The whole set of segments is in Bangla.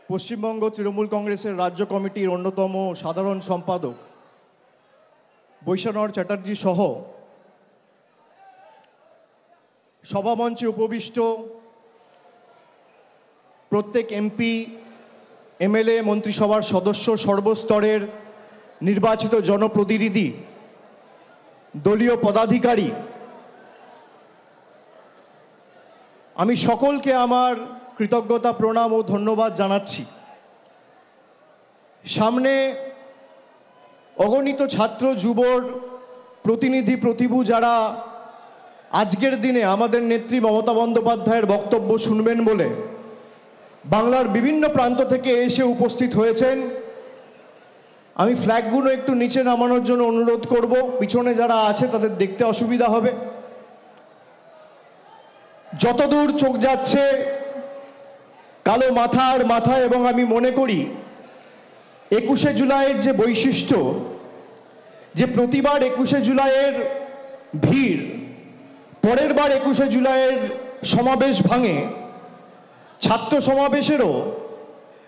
পশ্চিমবঙ্গ তৃণমূল কংগ্রেসের রাজ্য কমিটির অন্যতম সাধারণ সম্পাদক বৈশ্বনাথ চ্যাটার্জি সহ সভামঞ্চে উপবিষ্ট প্রত্যেক এমপি, এমএলএ, মন্ত্রিসভার সদস্য, সর্বস্তরের নির্বাচিত জনপ্রতিনিধি, দলীয় পদাধিকারী, আমি সকলকে আমার কৃতজ্ঞতা, প্রণাম ও ধন্যবাদ জানাচ্ছি। সামনে অগণিত ছাত্র যুবর প্রতিনিধি, প্রতিভু যারা আজকের দিনে আমাদের নেত্রী মমতা বন্দ্যোপাধ্যায়ের বক্তব্য শুনবেন বলে বাংলার বিভিন্ন প্রান্ত থেকে এসে উপস্থিত হয়েছেন। আমি ফ্ল্যাগগুলো একটু নিচে নামানোর জন্য অনুরোধ করব, পিছনে যারা আছে তাদের দেখতে অসুবিধা হবে। যতদূর চোখ যাচ্ছে কালো মাথার মাথা, এবং আমি মনে করি 21শে জুলাইয়ের যে বৈশিষ্ট্য, যে প্রতিবার 21শে জুলাইয়ের ভিড় পরের বার 21শে জুলাইয়ের সমাবেশ ভাঙে, ছাত্র সমাবেশেরও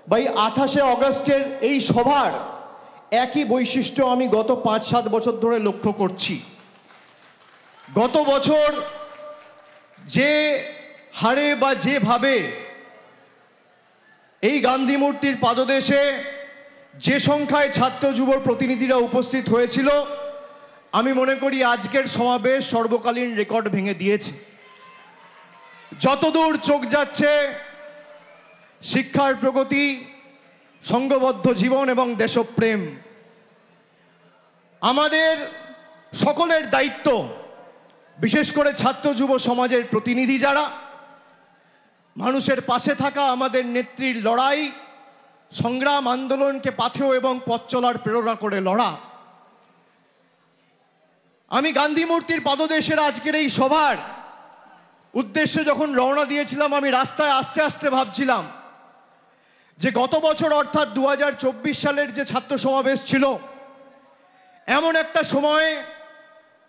বা 28শে অগস্টের এই সভার একই বৈশিষ্ট্য আমি গত 5-7 বছর ধরে লক্ষ্য করছি। গত বছর যে হারে বা যেভাবে এই গান্ধী মূর্তির পাদদেশে যে সংখ্যায় ছাত্র যুব প্রতিনিধিরা উপস্থিত হয়েছিল, আমি মনে করি আজকের সমাবেশ সর্বকালীন রেকর্ড ভেঙে দিয়েছে। যতদূর চোখ যাচ্ছে শিক্ষার প্রগতি, সংঘবদ্ধ জীবন এবং দেশপ্রেম। আমাদের সকলের দায়িত্ব, বিশেষ করে ছাত্র যুব সমাজের প্রতিনিধি যারা, মানুষের পাশে থাকা, আমাদের নেত্রীর লড়াই, সংগ্রাম, আন্দোলনকে পাথেয় এবং পথ চলার প্রেরণা করে লড়া। আমি গান্ধী মূর্তির পাদদেশের আজকের এই সভার উদ্দেশ্যে যখন রওনা দিয়েছিলাম, আমি রাস্তায় আস্তে আস্তে ভাবছিলাম যে গত বছর অর্থাৎ 2024 সালের যে ছাত্র সমাবেশ ছিল, এমন একটা সময়ে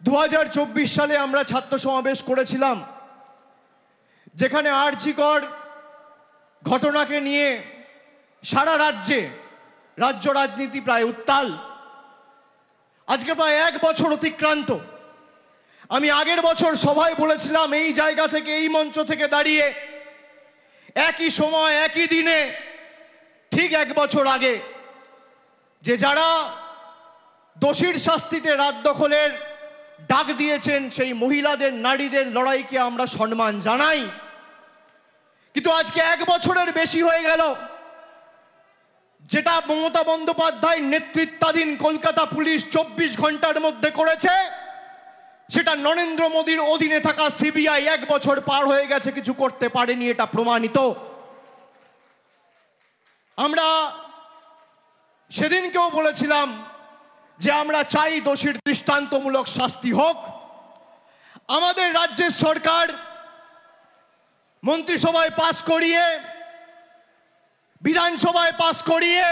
2024 সালে আমরা ছাত্র সমাবেশ করেছিলাম যেখানে আরজিকর ঘটনাকে নিয়ে সারা রাজ্যে রাজ্য রাজনীতি প্রায় উত্তাল। আজকে প্রায় 1 বছর অতিক্রান্ত। আমি আগের বছর সভায় বলেছিলাম, এই জায়গা থেকে, এই মঞ্চ থেকে দাঁড়িয়ে, একই সময় একই দিনে ঠিক 1 বছর আগে, যে যারা দোষীর শাস্তিতে রাত দখলের ডাক দিয়েছেন সেই মহিলাদের, নারীদের লড়াইকে আমরা সম্মান জানাই। কিন্তু আজকে 1 বছরের বেশি হয়ে গেল, যেটা মমতা বন্দ্যোপাধ্যায় নেতৃত্বাধীন কলকাতা পুলিশ 24 ঘন্টার মধ্যে করেছে, সেটা নরেন্দ্র মোদীর অধীনে থাকা সিবিআই 1 বছর পার হয়ে গেছে, কিছু করতে পারেনি, এটা প্রমাণিত। আমরা সেদিনকেও বলেছিলাম যে আমরা চাই দোষীর দৃষ্টান্তমূলক শাস্তি হোক। আমাদের রাজ্যের সরকার মন্ত্রিসভায় পাস করিয়ে, বিধানসভায় পাস করিয়ে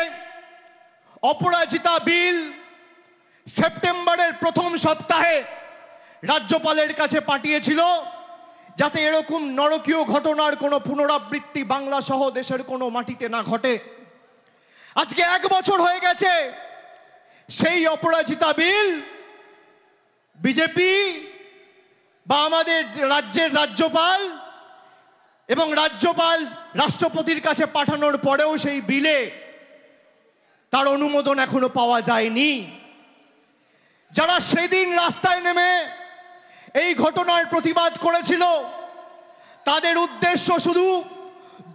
অপরাজিতা বিল সেপ্টেম্বরের প্রথম সপ্তাহে রাজ্যপালের কাছে পাঠিয়েছিল, যাতে এরকম নরকীয় ঘটনার কোনো পুনরাবৃত্তি বাংলা সহ দেশের কোনো মাটিতে না ঘটে। আজকে 1 বছর হয়ে গেছে, সেই অপরাজিতা বিল বিজেপি বা আমাদের রাজ্যের রাজ্যপাল এবং রাজ্যপাল রাষ্ট্রপতির কাছে পাঠানোর পরেও সেই বিলে তার অনুমোদন এখনো পাওয়া যায়নি। যারা সেদিন রাস্তায় নেমে এই ঘটনার প্রতিবাদ করেছিল, তাদের উদ্দেশ্য শুধু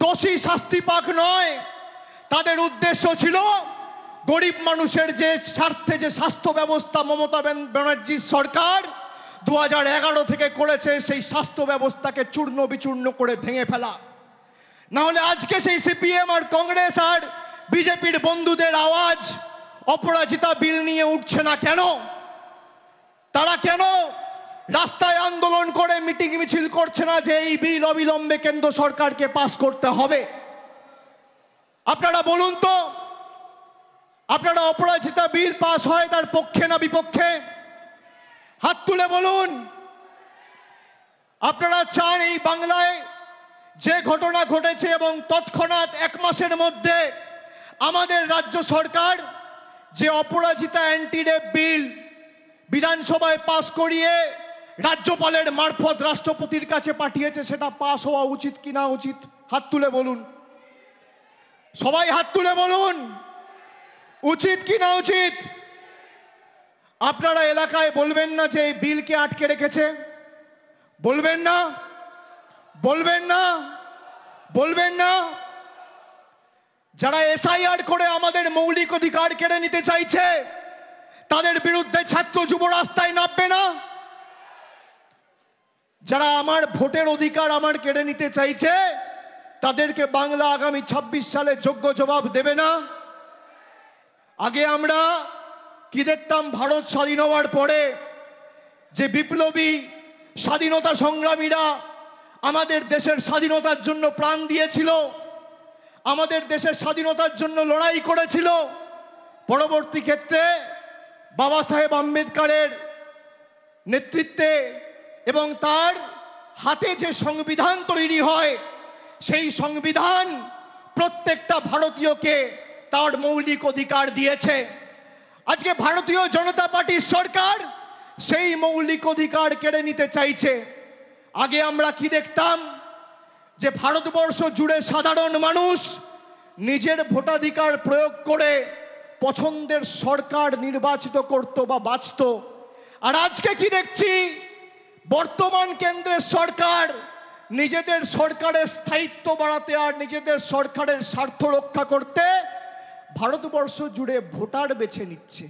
দোষী শাস্তি পাক নয়, তাদের উদ্দেশ্য ছিল গরিব মানুষের যে স্বার্থে যে স্বাস্থ্য ব্যবস্থা মমতা ব্যানার্জির সরকার 2011 থেকে করেছে, সেই স্বাস্থ্য ব্যবস্থাকে চূর্ণ বিচূর্ণ করে ভেঙে ফেলা। না হলে আজকে সেই সিপিএম আর কংগ্রেস আর বিজেপির বন্ধুদের আওয়াজ অপরাজিতা বিল নিয়ে উঠছে না কেন? তারা কেন রাস্তায় আন্দোলন করে মিটিং মিছিল করছে না যে এই বিল অবিলম্বে কেন্দ্র সরকারকে পাস করতে হবে? আপনারা বলুন তো, আপনারা অপরাজিতা বিল পাস হয় তার পক্ষে না বিপক্ষে? হাত তুলে বলুন। আপনারা চান এই বাংলায় যে ঘটনা ঘটেছে এবং তৎক্ষণাৎ 1 মাসের মধ্যে আমাদের রাজ্য সরকার যে অপরাজিতা অ্যান্টি রেপ বিল বিধানসভায় পাস করিয়ে রাজ্যপালের মারফত রাষ্ট্রপতির কাছে পাঠিয়েছে, সেটা পাস হওয়া উচিত কি না উচিত? হাত তুলে বলুন, সবাই হাত তুলে বলুন, উচিত কি না উচিত? আপনারা এলাকায় বলবেন না যে এই বিলকে আটকে রেখেছে? বলবেন না? বলবেন না? বলবেন না? যারা এসআইআর করে আমাদের মৌলিক অধিকার কেড়ে নিতে চাইছে তাদের বিরুদ্ধে ছাত্র যুব রাস্তায় নামবে না? যারা আমার ভোটের অধিকার আমার কেড়ে নিতে চাইছে তাদেরকে বাংলা আগামী 26 সালে যোগ্য জবাব দেবে না? আগে আমরা কি দেখতাম, ভারত স্বাধীন হওয়ার পরে যে বিপ্লবী স্বাধীনতা সংগ্রামীরা আমাদের দেশের স্বাধীনতার জন্য প্রাণ দিয়েছিল, আমাদের দেশের স্বাধীনতার জন্য লড়াই করেছিল, পরবর্তী ক্ষেত্রে বাবা সাহেব আম্বেদকরের নেতৃত্বে এবং তার হাতে যে সংবিধান তৈরি হয় সেই সংবিধান প্রত্যেকটা ভারতীয়কে তার মৌলিক অধিকার দিয়েছে। আজকে ভারতীয় জনতা পার্টির সরকার সেই মৌলিক অধিকার কেড়ে নিতে চাইছে। আগে আমরা কি দেখতাম যে ভারতবর্ষ জুড়ে সাধারণ মানুষ নিজের ভোটাধিকার প্রয়োগ করে পছন্দের সরকার নির্বাচিত করত বা বাঁচত। আর আজকে কি দেখছি, বর্তমান কেন্দ্রের সরকার নিজেদের সরকারের স্থায়িত্ব বাড়াতে আর নিজেদের সরকারের স্বার্থ রক্ষা করতে ভারতবর্ষ জুড়ে ভোটার বেছে নিচ্ছে।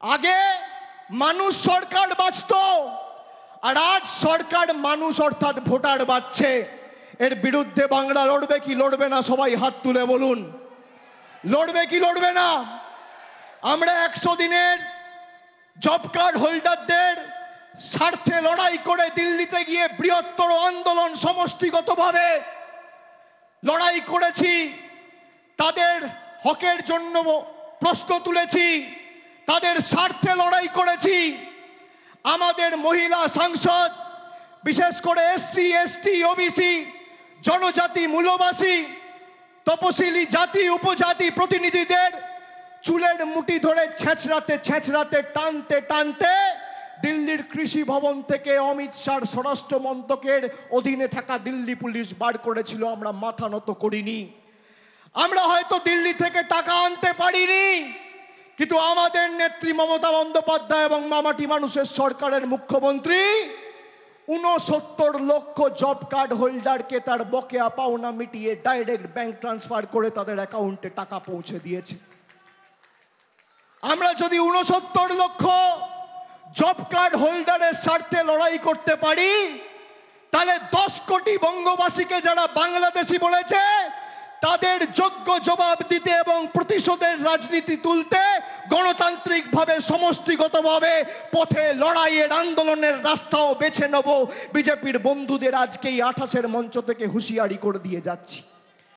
আগে মানুষ সরকার বাঁচত, আর আজ সরকার মানুষ অর্থাৎ ভোটার বাঁচছে। এর বিরুদ্ধে বাংলা লড়বে কি লড়বে না? সবাই হাত তুলে বলুন, লড়বে কি লড়বে না? আমরা 100 দিনের জব কার্ড হোল্ডারদের স্বার্থে লড়াই করে দিল্লিতে গিয়ে বৃহত্তর আন্দোলন সমষ্টিগতভাবে লড়াই করেছি, তাদের হকের জন্য প্রশ্ন তুলেছি, তাদের স্বার্থে লড়াই করেছি। আমাদের মহিলা সাংসদ, বিশেষ করে এসসি এসটি ওবিসি জনজাতি মূলবাসী তপশিলি জাতি উপজাতি প্রতিনিধিদের চুলের মুঠি ধরে ছেঁচড়াতে ছেঁচড়াতে টানতে টানতে দিল্লির কৃষি ভবন থেকে অমিত শাহর স্বরাষ্ট্র মন্ত্রকের অধীনে থাকা দিল্লি পুলিশ বার করেছিল। আমরা মাথা নত করিনি। আমরা হয়তো দিল্লি থেকে টাকা আনতে পারিনি, কিন্তু আমাদের নেত্রী মমতা বন্দ্যোপাধ্যায় এবং মামাটি মানুষের সরকারের মুখ্যমন্ত্রী 69 লক্ষ জব কার্ড হোল্ডারকে তার বকেয়া পাওনা মিটিয়ে ডাইরেক্ট ব্যাংক ট্রান্সফার করে তাদের অ্যাকাউন্টে টাকা পৌঁছে দিয়েছে। আমরা যদি 69 লক্ষ জব কার্ড হোল্ডারের স্বার্থে লড়াই করতে পারি, তাহলে 10 কোটি বঙ্গবাসীকে যারা বাংলাদেশি বলেছে তাদের যোগ্য জবাব দিতে এবং প্রতিশোধের রাজনীতি তুলতে গণতান্ত্রিকভাবে সমষ্টিগতভাবে পথে লড়াইয়ের আন্দোলনের রাস্তাও বেছে নেব। বিজেপির বন্ধুদের আজকেই 28-এর মঞ্চ থেকে হুঁশিয়ারি করে দিয়ে যাচ্ছি।